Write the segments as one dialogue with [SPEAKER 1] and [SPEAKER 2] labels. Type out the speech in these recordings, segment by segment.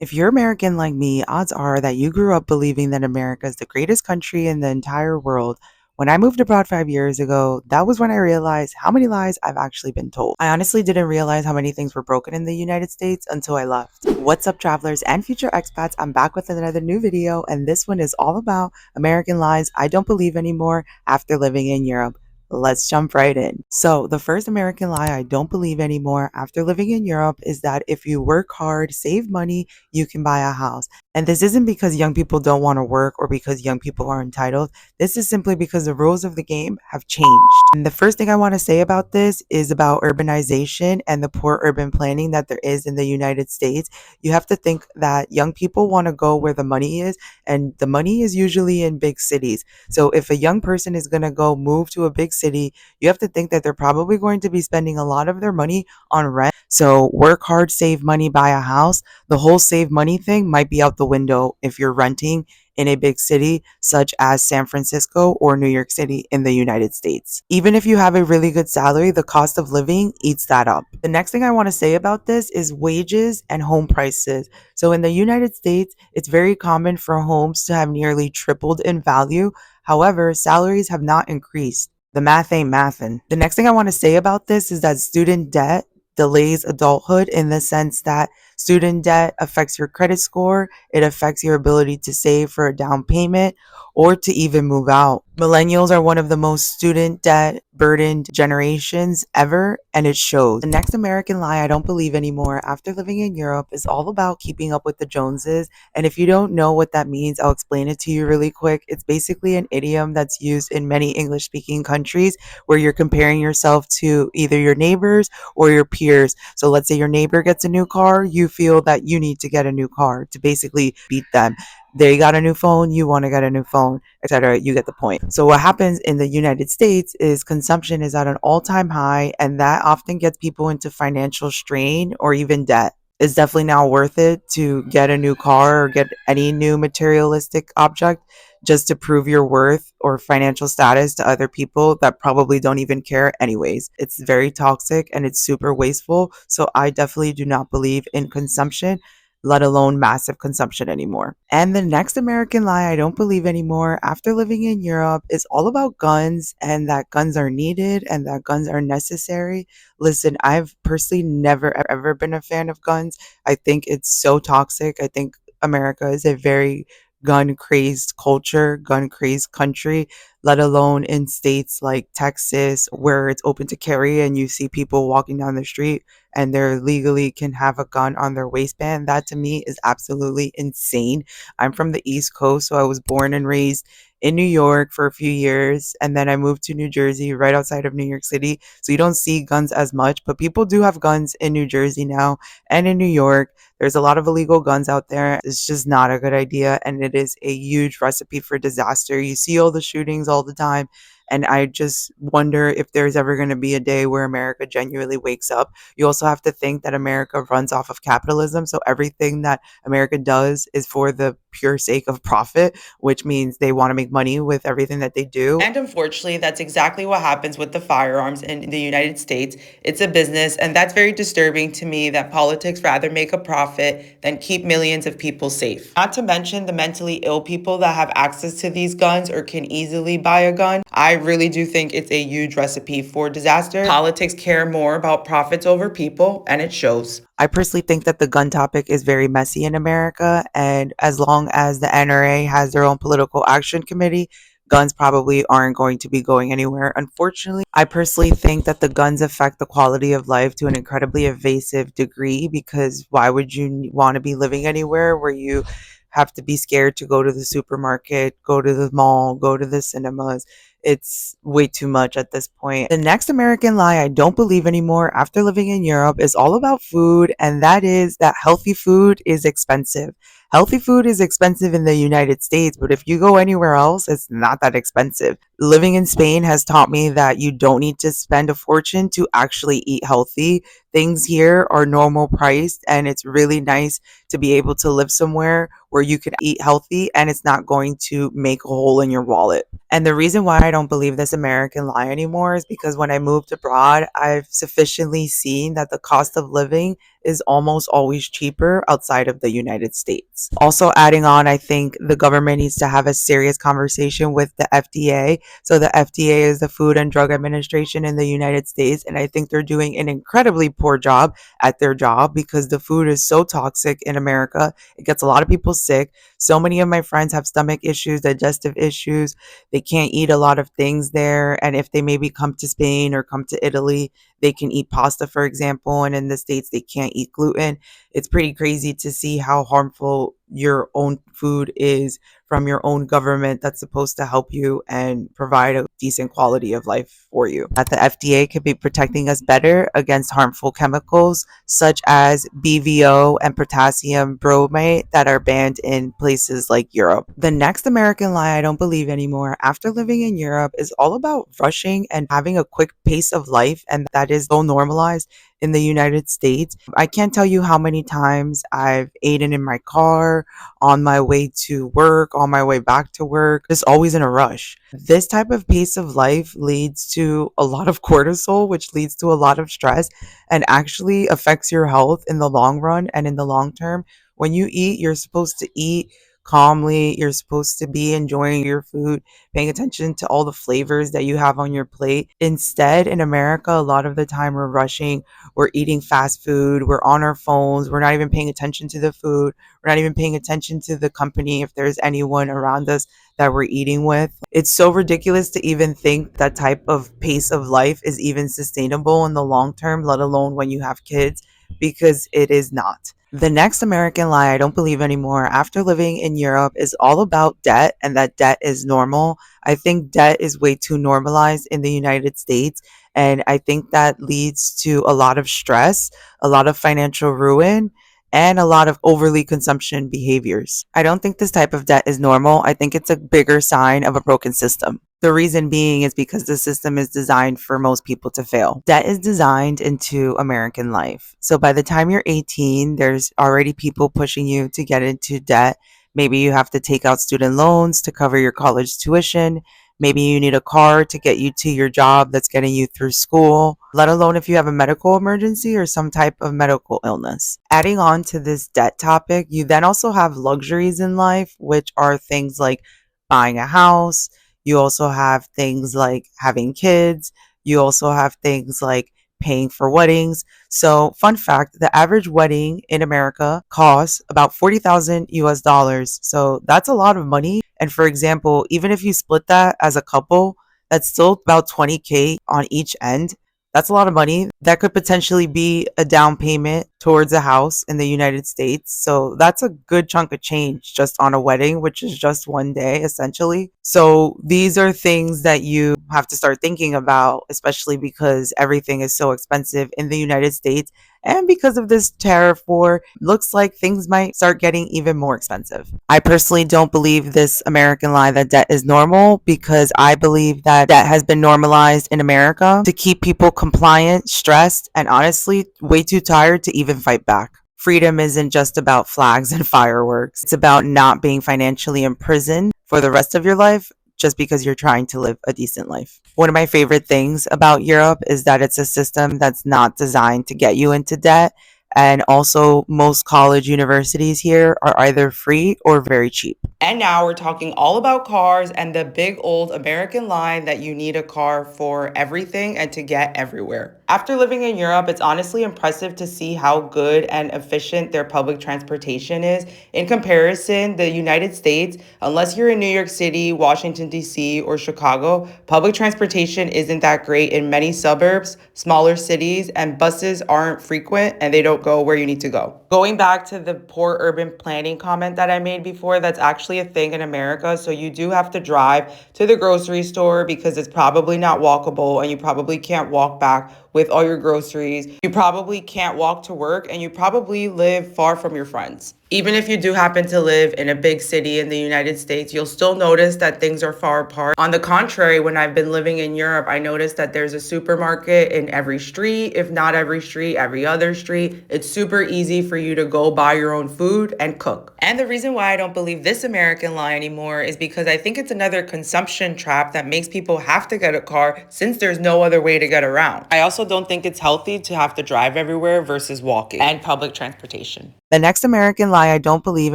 [SPEAKER 1] If you're American like me, odds are that you grew up believing that America is the greatest country in the entire world. When I moved abroad 5 years ago, that was when I realized how many lies I've actually been told. I honestly didn't realize how many things were broken in the United States until I left. What's up, travelers and future expats? I'm back with another new video, and this one is all about American lies I don't believe anymore after living in Europe. Let's jump right in. So, the first American lie I don't believe anymore after living in Europe is that if you work hard, save money, you can buy a house. And this isn't because young people don't want to work or because young people are entitled. This is simply because the rules of the game have changed. And the first thing I want to say about this is about urbanization and the poor urban planning that there is in the United States. You have to think that young people want to go where the money is, and the money is usually in big cities. So if a young person is going to go move to a big city, you have to think that they're probably going to be spending a lot of their money on rent. So work hard, save money, buy a house. The whole save money thing might be out the window if you're renting in a big city such as San Francisco or New York City in the United States. Even if you have a really good salary, the cost of living eats that up. The next thing I want to say about this is wages and home prices. So in the United States, it's very common for homes to have nearly tripled in value. However, salaries have not increased. The math ain't mathin'. The next thing I want to say about this is that student debt delays adulthood in the sense that student debt affects your credit score, it affects your ability to save for a down payment or to even move out. Millennials are one of the most student debt burdened generations ever, and it shows. The next American lie I don't believe anymore after living in Europe is all about keeping up with the Joneses. And if you don't know what that means, I'll explain it to you really quick. It's basically an idiom that's used in many English speaking countries where you're comparing yourself to either your neighbors or your peers. So let's say your neighbor gets a new car, you feel that you need to get a new car to basically beat them. They got a new phone, you want to get a new phone, etc. You get the point. So what happens in the United States is consumption is at an all-time high, and that often gets people into financial strain or even debt. It's definitely now worth it to get a new car or get any new materialistic object just to prove your worth or financial status to other people that probably don't even care anyways. It's very toxic and it's super wasteful. So I definitely do not believe in consumption, let alone massive consumption anymore. And the next American lie I don't believe anymore after living in Europe is all about guns and that guns are needed and that guns are necessary. Listen, I've personally never ever been a fan of guns. I think it's so toxic. I think America is a very gun crazed culture, gun crazed country, let alone in states like Texas where it's open to carry and you see people walking down the street and they're legally can have a gun on their waistband. That to me is absolutely insane. I'm from the East Coast, so I was born and raised in New York for a few years, and then I moved to New Jersey, right outside of New York City. So you don't see guns as much, but people do have guns in New Jersey now and in New York. There's a lot of illegal guns out there. It's just not a good idea, and it is a huge recipe for disaster. You see all the shootings all the time, and I just wonder if there's ever going to be a day where America genuinely wakes up. You also have to think that America runs off of capitalism, so everything that America does is for the pure sake of profit, which means they want to make money with everything that they do. And unfortunately, that's exactly what happens with the firearms in the United States. It's a business, and that's very disturbing to me that politics rather make a profit than keep millions of people safe. Not to mention the mentally ill people that have access to these guns or can easily buy a gun. I really do think it's a huge recipe for disaster. Politics care more about profits over people, and it shows. I personally think that the gun topic is very messy in America, and as long as the NRA has their own political action committee, guns probably aren't going to be going anywhere. Unfortunately, I personally think that the guns affect the quality of life to an incredibly evasive degree because why would you want to be living anywhere where you have to be scared to go to the supermarket, go to the mall, go to the cinemas? It's way too much at this point. The next American lie I don't believe anymore after living in Europe is all about food, and that is that healthy food is expensive. Healthy food is expensive in the United States, but if you go anywhere else, it's not that expensive. Living in Spain has taught me that you don't need to spend a fortune to actually eat healthy. Things here are normal priced, and it's really nice to be able to live somewhere where you can eat healthy and it's not going to make a hole in your wallet. And the reason why I don't believe this American lie anymore is because when I moved abroad, I've sufficiently seen that the cost of living is almost always cheaper outside of the United States. Also, adding on, I think the government needs to have a serious conversation with the FDA. So, the FDA is the Food and Drug Administration in the United States, and I think they're doing an incredibly poor job at their job because the food is so toxic in America. It gets a lot of people sick. So many of my friends have stomach issues, digestive issues. They can't eat a lot of things there. And if they maybe come to Spain or come to Italy, they can eat pasta, for example. And in the States, they can't eat gluten. It's pretty crazy to see how harmful your own food is from your own government that's supposed to help you and provide a decent quality of life for you. That the FDA could be protecting us better against harmful chemicals such as BVO and potassium bromate that are banned in places like Europe. The next American lie I don't believe anymore after living in Europe is all about rushing and having a quick pace of life, and that is so normalized in the United States. I can't tell you how many times I've eaten in my car, on my way to work, on my way back to work, just always in a rush. This type of pace of life leads to a lot of cortisol, which leads to a lot of stress and actually affects your health in the long run and in the long term. When you eat, you're supposed to eat calmly. You're supposed to be enjoying your food, paying attention to all the flavors that you have on your plate. Instead, in America, a lot of the time we're rushing, we're eating fast food, we're on our phones, we're not even paying attention to the food, we're not even paying attention to the company if there's anyone around us that we're eating with. It's so ridiculous to even think that type of pace of life is even sustainable in the long term, let alone when you have kids, because it is not. The next American lie I don't believe anymore after living in Europe is all about debt and that debt is normal. I think debt is way too normalized in the United States. And I think that leads to a lot of stress, a lot of financial ruin, and a lot of overly consumption behaviors. I don't think this type of debt is normal. I think it's a bigger sign of a broken system. The reason being is because the system is designed for most people to fail. Debt is designed into American life. So by the time you're 18, there's already people pushing you to get into debt. Maybe you have to take out student loans to cover your college tuition. Maybe you need a car to get you to your job that's getting you through school, let alone if you have a medical emergency or some type of medical illness. Adding on to this debt topic, you then also have luxuries in life, which are things like buying a house. You also have things like having kids. You also have things like paying for weddings. So, fun fact, the average wedding in America costs about 40,000 US dollars. So, that's a lot of money. And for example, even if you split that as a couple, that's still about 20K on each end. That's a lot of money. That could potentially be a down payment towards a house in the United States. So that's a good chunk of change just on a wedding, which is just one day essentially. So these are things that you have to start thinking about, especially because everything is so expensive in the United States. And because of this tariff war, looks like things might start getting even more expensive. I personally don't believe this American lie that debt is normal because I believe that debt has been normalized in America to keep people compliant, stressed, and honestly, way too tired to even fight back. Freedom isn't just about flags and fireworks. It's about not being financially imprisoned for the rest of your life just because you're trying to live a decent life. One of my favorite things about Europe is that it's a system that's not designed to get you into debt. And also, most college universities here are either free or very cheap. And now we're talking all about cars and the big old American line that you need a car for everything and to get everywhere. After living in Europe, it's honestly impressive to see how good and efficient their public transportation is. In comparison, the United States, unless you're in New York City, Washington, D.C., or Chicago, public transportation isn't that great in many suburbs, smaller cities, and buses aren't frequent and they don't go where you need to go. Going back to the poor urban planning comment that I made before, that's actually a thing in America. So you do have to drive to the grocery store because it's probably not walkable and you probably can't walk back with all your groceries. You probably can't walk to work and you probably live far from your friends. Even if you do happen to live in a big city in the United States, you'll still notice that things are far apart. On the contrary, when I've been living in Europe, I noticed that there's a supermarket in every street, if not every street, every other street. It's super easy for you to go buy your own food and cook. And the reason why I don't believe this American lie anymore is because I think it's another consumption trap that makes people have to get a car since there's no other way to get around. I also don't think it's healthy to have to drive everywhere versus walking and public transportation. The next American lie I don't believe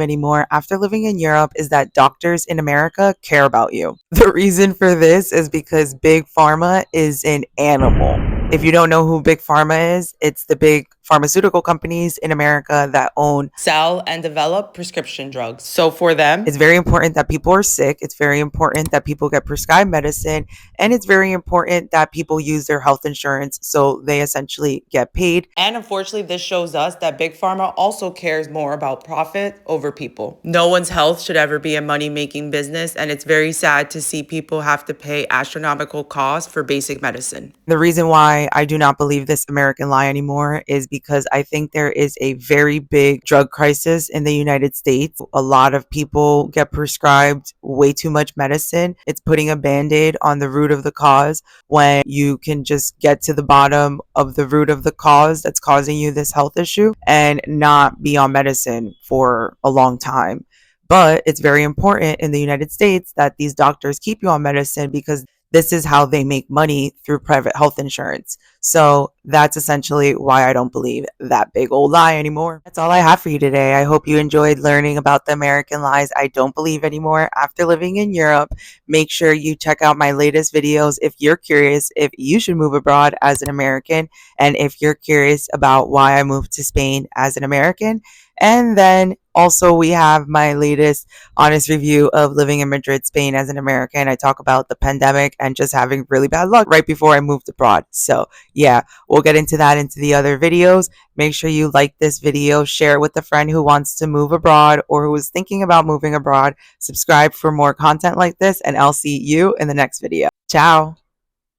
[SPEAKER 1] anymore after living in Europe is that doctors in America care about you. The reason for this is because Big Pharma is an animal. If you don't know who Big Pharma is, it's the big pharmaceutical companies in America that own, sell, and develop prescription drugs. So for them, it's very important that people are sick. It's very important that people get prescribed medicine. And it's very important that people use their health insurance so they essentially get paid. And unfortunately, this shows us that Big Pharma also cares more about profit over people. No one's health should ever be a money-making business, and it's very sad to see people have to pay astronomical costs for basic medicine. The reason why I do not believe this American lie anymore is because I think there is a very big drug crisis in the United States. A lot of people get prescribed way too much medicine. It's putting a band-aid on the root of the cause when you can just get to the bottom of the root of the cause that's causing you this health issue and not be on medicine for a long time. But it's very important in the United States that these doctors keep you on medicine because this is how they make money through private health insurance. So that's essentially why I don't believe that big old lie anymore. That's all I have for you today. I hope you enjoyed learning about the American lies I don't believe anymore after living in Europe. Make sure you check out my latest videos if you're curious if you should move abroad as an American, and if you're curious about why I moved to Spain as an American. And then also we have my latest honest review of living in Madrid, Spain as an American. I talk about the pandemic and just having really bad luck right before I moved abroad. So yeah, we'll get into that into the other videos. Make sure you like this video, share it with a friend who wants to move abroad or who is thinking about moving abroad. Subscribe for more content like this, and I'll see you in the next video. Ciao.